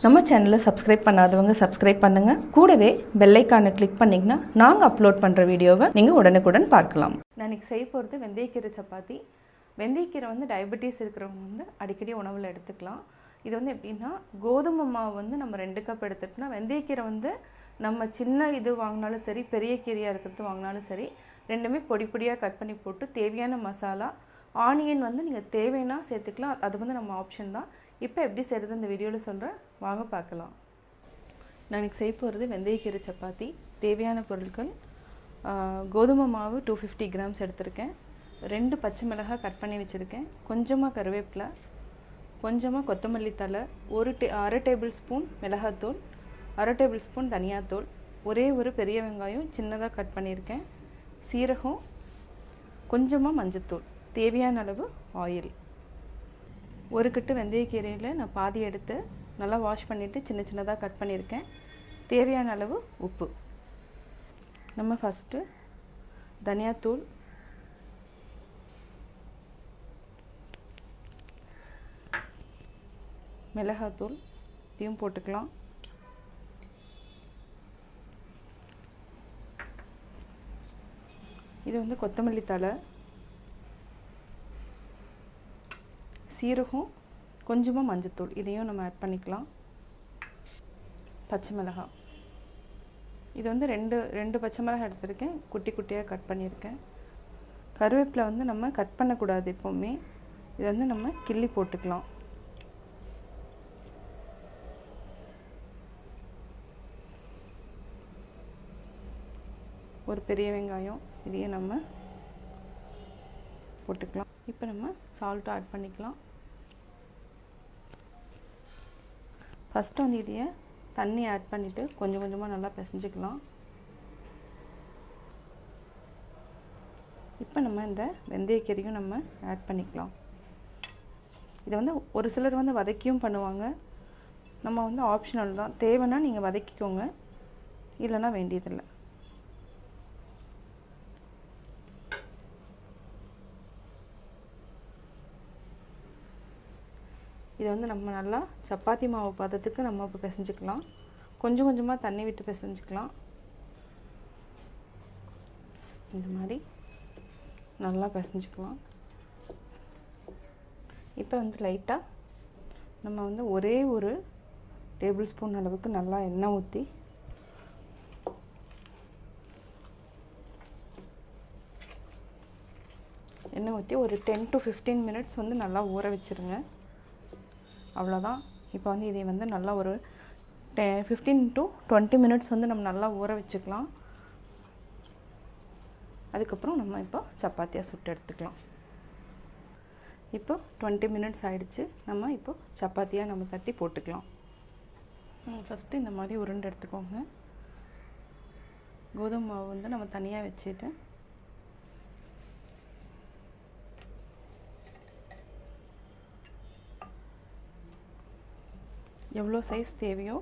நம்ம சேனலை சப்ஸ்கிரைப் பண்ணாதவங்க சப்ஸ்கிரைப் பண்ணுங்கள். கூடவே பெல் ஐக்கானை கிளிக் பண்ணிங்கன்னா நாங்கள் அப்லோட் பண்ணுற வீடியோவை நீங்கள் உடனுக்குடன் பார்க்கலாம். நான் இன்றைக்கி செய்ய போகிறது வெந்தயக்கீரை சப்பாத்தி. வெந்தயக்கீரை டயபெட்டிஸ் இருக்கிறவங்க அடிக்கடி உணவில் எடுத்துக்கலாம். இது எப்படின்னா, கோதுமை மாவு நம்ம 2 கப் எடுத்துட்டோம்னா, வெந்தயக்கீரை நம்ம சின்ன இது வாங்கினாலும் சரி, பெரிய கீரையாக இருக்கிறது வாங்கினாலும் சரி, ரெண்டுமே பொடி பொடியாக கட் பண்ணி போட்டு தேவையான மசாலா, ஆனியன் நீங்கள் தேவைன்னா சேர்த்துக்கலாம். அது நம்ம ஆப்ஷன் தான். இப்போ எப்படி செய்கிறது இந்த வீடியோவில் சொல்கிறேன், வாங்க பார்க்கலாம். நான் இன்றைக்கி செய்ய போகிறது வெந்தயக்கீரை சப்பாத்தி. தேவையான பொருட்கள்: கோதுமை மாவு 250 கிராம்ஸ் எடுத்திருக்கேன், 2 பச்சை மிளகாய் கட் பண்ணி வச்சுருக்கேன், கொஞ்சமாக கருவேப்பிலை, கொஞ்சமாக கொத்தமல்லி தழை, அரை டேபிள் ஸ்பூன் மிளகாத்தூள், அரை டேபிள் ஸ்பூன் தனியாத்தூள், ஒரு பெரிய வெங்காயம் சின்னதாக கட் பண்ணியிருக்கேன், சீரகம், கொஞ்சமாக மஞ்சத்தூள், தேவையான அளவு ஆயில். ஒரு கட்டு வெந்தயக்கீரையில் நான் பாதி எடுத்து நல்லா வாஷ் பண்ணிவிட்டு சின்ன சின்னதாக கட் பண்ணியிருக்கேன், தேவையான அளவு உப்பு. நம்ம ஃபஸ்ட்டு தனியாத்தூள், மிளகாத்தூள் இதையும் போட்டுக்கலாம். இது கொத்தமல்லி தழை, சீரகம், கொஞ்சமாக மஞ்சத்தூள் இதையும் நம்ம ஆட் பண்ணிக்கலாம். பச்சை மிளகாய், இது ரெண்டு பச்சை மிளகாய் எடுத்திருக்கேன், குட்டி குட்டியாக கட் பண்ணியிருக்கேன். கருவேப்பிலை நம்ம கட் பண்ணக்கூடாது எப்போவுமே, இது நம்ம கிள்ளி போட்டுக்கலாம். ஒரு பெரிய வெங்காயம் இதையும் நம்ம போட்டுக்கலாம். இப்போ நம்ம சால்ட் ஆட் பண்ணிக்கலாம். ஃபஸ்ட்டு இதையை தண்ணி ஆட் பண்ணிவிட்டு கொஞ்சம் கொஞ்சமாக நல்லா பிசைஞ்சிக்கலாம். இப்போ நம்ம இந்த வெந்தயக்கீரையும் நம்ம ஆட் பண்ணிக்கலாம். இதை ஒரு சிலர் வதக்கியும் பண்ணுவாங்க. நம்ம ஆப்ஷனல் தான், தேவைன்னா நீங்கள் வதக்கிக்கோங்க, இல்லைன்னா வேண்டியதில்லை. இது நம்ம நல்லா சப்பாத்தி மாவு பதத்துக்கு நம்ம இப்போ பிசைஞ்சிக்கலாம். கொஞ்சம் கொஞ்சமாக தண்ணி விட்டு பிசைஞ்சிக்கலாம். இந்த மாதிரி நல்லா பிசைஞ்சிக்கலாம். இப்போ லைட்டாக நம்ம ஒரு டேபிள் ஸ்பூன் அளவுக்கு நல்லா எண்ணெய் ஊற்றி ஒரு 10 to 15 மினிட்ஸ் நல்லா ஊற வச்சுருங்க. அவ்வளோதான். இப்போ இதை நல்லா ஒரு 15 to 20 மினிட்ஸ் நம்ம நல்லா ஊற வச்சுக்கலாம். அதுக்கப்புறம் நம்ம இப்போ சப்பாத்தியாக சுட்டு எடுத்துக்கலாம். இப்போ 20 மினிட்ஸ் ஆகிடுச்சு. நம்ம இப்போ சப்பாத்தியாக நம்ம தட்டி போட்டுக்கலாம். ஃபஸ்ட்டு இந்த மாதிரி உருண்டை எடுத்துக்கோங்க. கோதுமை மாவு நம்ம தனியாக வச்சுட்டு எவ்வளோ சைஸ் தேவையோ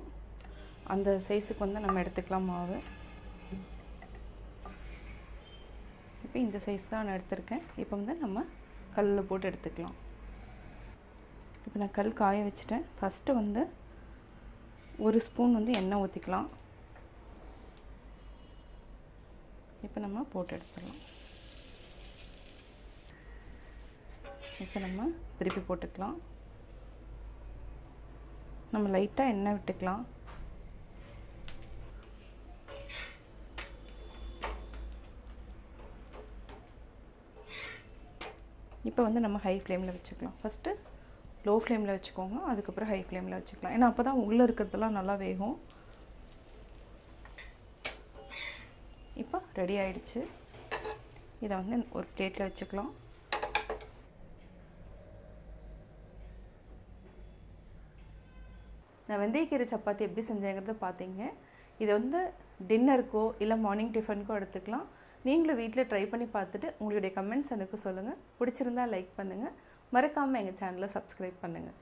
அந்த சைஸுக்கு நம்ம எடுத்துக்கலாம் மாவு. இப்போ இந்த சைஸ் தான் நான் எடுத்திருக்கேன். இப்போ நம்ம கல்லில் போட்டு எடுத்துக்கலாம். இப்போ நான் கல் காய வச்சுட்டேன். ஃபஸ்ட்டு ஒரு ஸ்பூன் எண்ணெய் ஊற்றிக்கலாம். இப்போ நம்ம போட்டு எடுத்துடலாம். இப்போ நம்ம திருப்பி போட்டுக்கலாம். நம்ம லைட்டாக எண்ணெய் விட்டுக்கலாம். இப்போ நம்ம ஹை ஃப்ளேமில் வச்சுக்கலாம். ஃபஸ்ட்டு லோ ஃப்ளேமில் வச்சுக்கோங்க, அதுக்கப்புறம் ஹை ஃப்ளேமில் வச்சுக்கலாம். ஏன்னா அப்போ தான் உள்ளே இருக்கிறதெல்லாம் நல்லா வேகும். இப்போ ரெடி ஆகிடுச்சு. இதை ஒரு பிளேட்டில் வச்சுக்கலாம். நான் வெந்தயக்கீரை சப்பாத்தி எப்படி செஞ்சேங்கிறத பார்த்தீங்க. இது டின்னருக்கோ இல்லை மார்னிங் டிஃபனுக்கோ எடுத்துக்கலாம். நீங்களும் வீட்டில் ட்ரை பண்ணி பார்த்துட்டு உங்களுடைய கமெண்ட்ஸ் எனக்கு சொல்லுங்கள். பிடிச்சிருந்தா லைக் பண்ணுங்கள். மறக்காமல் எங்கள் சேனலை சப்ஸ்கிரைப் பண்ணுங்கள்.